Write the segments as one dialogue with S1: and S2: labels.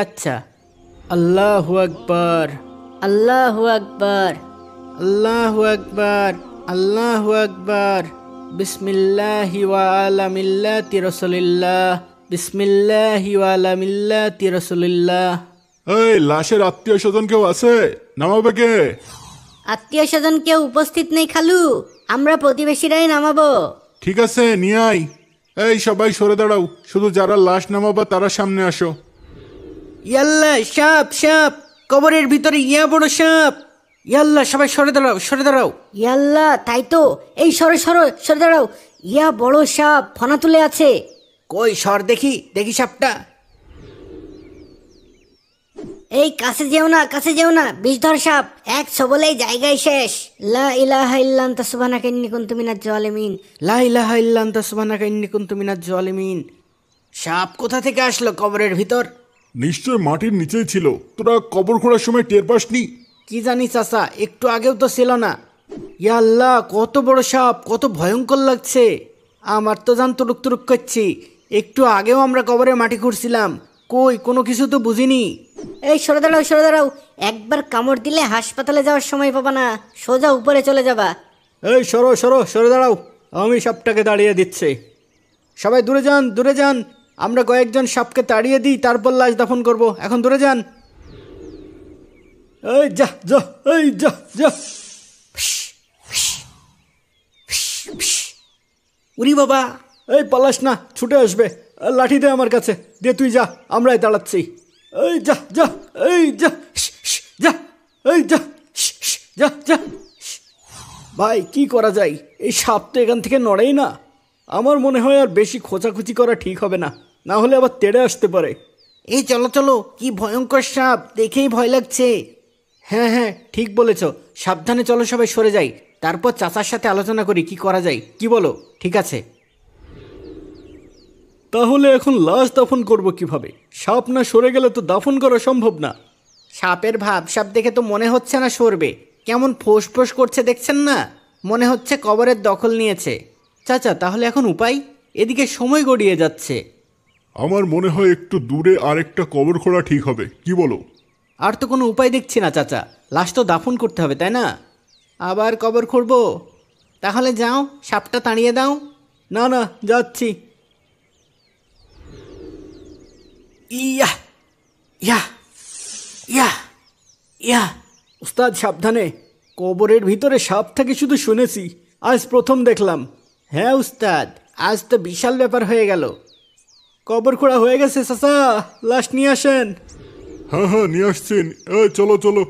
S1: আচ্ছা। আল্লাহু আকবার,
S2: আল্লাহু আকবার।
S1: আল্লাহু আকবার, আল্লাহু আকবার। বিসমিল্লাহি ওয়া আলা মিল্লাতি রাসূলিল্লাহ, বিসমিল্লাহি ওয়া আলা মিল্লাতি রাসূলিল্লাহ।
S3: এই লাশের আত্মীয় স্বজন কেউ আছে? নামাবে কে?
S2: আত্মীয় স্বজন কেউ উপস্থিত নেই খালু, আমরা প্রতিবেশীরাই নামাবো।
S3: ঠিক আছে, নিয়ে আয়। এই সবাই সরে দাঁড়াও, শুধু যারা লাশ নামাবা তারা সামনে আসো।
S1: ইয়াল্লাহ, সাপ সাপ, কবরের ভিতরে ইয়া বড় সাপ। ইয়াল্লাহ, সবাই সরে দাঁড়াও, সরে দাঁড়াও।
S2: ইয়াল্লাহ, তাই তো। এই সরে সরে সরে দাঁড়াও। ইয়া বড় সাপ ফনা তুলে আছে।
S1: কই সর দেখি, দেখি সাপটা।
S2: এই কাছে যেও না, কাছে যেও না, বিষধর সাপ। এক সবলেই জায়গায় শেষ। লা ইলাহা ইল্লা আনতা সুবহানাকা ইন্নী কুনতু মিনাজ জালিমিন।
S1: লা ইলাহা ইল্লা আনতা সুবহানাকা ইন্নী কুনতু মিনাজ জালিমিন। সাপ কোথা থেকে আসলো কবরের ভিতর?
S3: নিশ্চয় মাটির নিচেই ছিল, তোরা কবর খোঁড়ার সময় টের পাসনি?
S1: কি জানি চাচা, একটু আগেও তো ছিল না। ইয়া আল্লাহ, কত বড় সাপ, কত ভয়ঙ্কর লাগছে। আমার তো জান তুরুক তুরুক করছি। একটু আগেও আমরা কবরে মাটি খুঁড়ছিলাম, কই কোনো কিছু তো বুঝিনি।
S2: এই সরে দাঁড়াও, সরে দাঁড়াও। একবার কামড় দিলে হাসপাতালে যাওয়ার সময় পাবা না, সোজা উপরে চলে যাবা।
S1: এই সরো সরো, সরে দাঁড়াও, আমি সাপটাকে তাড়িয়ে দিচ্ছি। সবাই দূরে যান, দূরে যান। আমরা কয়েকজন সাপকে তাড়িয়ে দিই, তারপর লাশ দাফন করব। এখন দূরে যান। এই যা যা, এই যা যা। উরি বাবা, এই পালাস না, ছুটে আসবে। লাঠি দে আমার কাছে, দিয়ে তুই যা, আমরাই তাড়াচ্ছি। এই যা যা, এই যা যা, এই যা যা যা। ভাই কি করা যায়, এই সাপ তো এখান থেকে নড়েই না। আমার মনে হয় আর বেশি খোঁচাখুচি করা ঠিক হবে না, না হলে আবার তেড়ে আসতে পারে। এই চলো চলো, কি ভয়ঙ্কর সাপ, দেখেই ভয় লাগছে। হ্যাঁ হ্যাঁ, ঠিক বলেছ। সাবধানে চলো, সবাই সরে যাই, তারপর চাচার সাথে আলোচনা করি কি করা যায়। কি বলো? ঠিক আছে। তাহলে এখন লাশ দাফন করব কিভাবে? সাপ না সরে গেলে তো দাফন করা সম্ভব না। সাপের ভাব সাপ দেখে তো মনে হচ্ছে না সরবে। কেমন ফোঁস ফোঁস করছে দেখছেন না? মনে হচ্ছে কবরের দখল নিয়েছে। চাচা, তাহলে এখন উপায়? এদিকে সময় গড়িয়ে যাচ্ছে।
S3: আমার মনে হয় একটু দূরে আরেকটা কবর খোঁড়া ঠিক হবে, কি বলো?
S1: আর তো কোনো উপায় দেখছি না চাচা, লাশ তো দাফন করতে হবে, তাই না? আবার কবর খুঁড়ব? তাহলে যাও, সাপটা তাড়িয়ে দাও। না না, যাচ্ছি। ইয়া ইয়া ইয়া ইয়া। উস্তাদ সাবধানে, কবরের ভিতরে সাপ থাকে শুধু শুনেছি, আজ প্রথম দেখলাম। হ্যাঁ উস্তাদ, আজ তো বিশাল ব্যাপার হয়ে গেল। কবর খোঁড়া হয়ে গেছে চাচা, লাশ নিয়ে আসেন।
S3: হ্যাঁ হ্যাঁ, নিয়ে আসছেন। এই চলো চলো।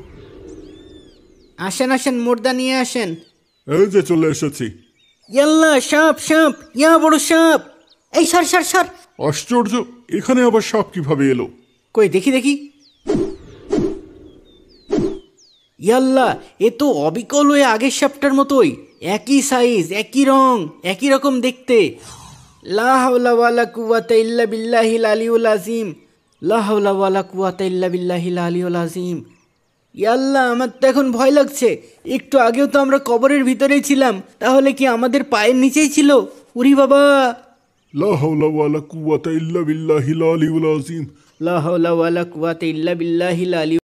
S1: আসেন আসেন, মুর্দা নিয়ে আসেন।
S3: এই যে চলে এসেছি।
S1: ইয়াল্লা, সাপ সাপ, ইয়া বড় সাপ।
S2: এই সর সর সর।
S3: আশ্চর্য, এখানে আবার সাপ কিভাবে এলো?
S1: কই দেখি দেখি। ইয়াল্লা, এ তো অবিকল হয়ে আগের সাপটার মতোই, একই সাইজ, একই রং, একই রকম দেখতে। লা হাওলা ওয়ালা কুওয়াতা ইল্লা বিল্লাহিল আলিয়ুল আযীম, লা হাওলা ওয়ালা কুওয়াতা ইল্লা বিল্লাহিল আলিয়ুল আযীম। ইয়াল্লা, আমার তো এখন ভয় লাগছে। একটু আগেও তো আমরা কবরের ভিতরেই ছিলাম, তাহলে কি আমাদের পায়ের নিচেই ছিল? উরি বাবা।
S3: লা হাওলা ওয়ালা কুওয়াতা ইল্লা বিল্লাহিল আলিয়ুল আযীম।
S1: লা হাওলা ওয়ালা কুওয়াতা ইল্লা বিল্লাহিল আলিয়্যুল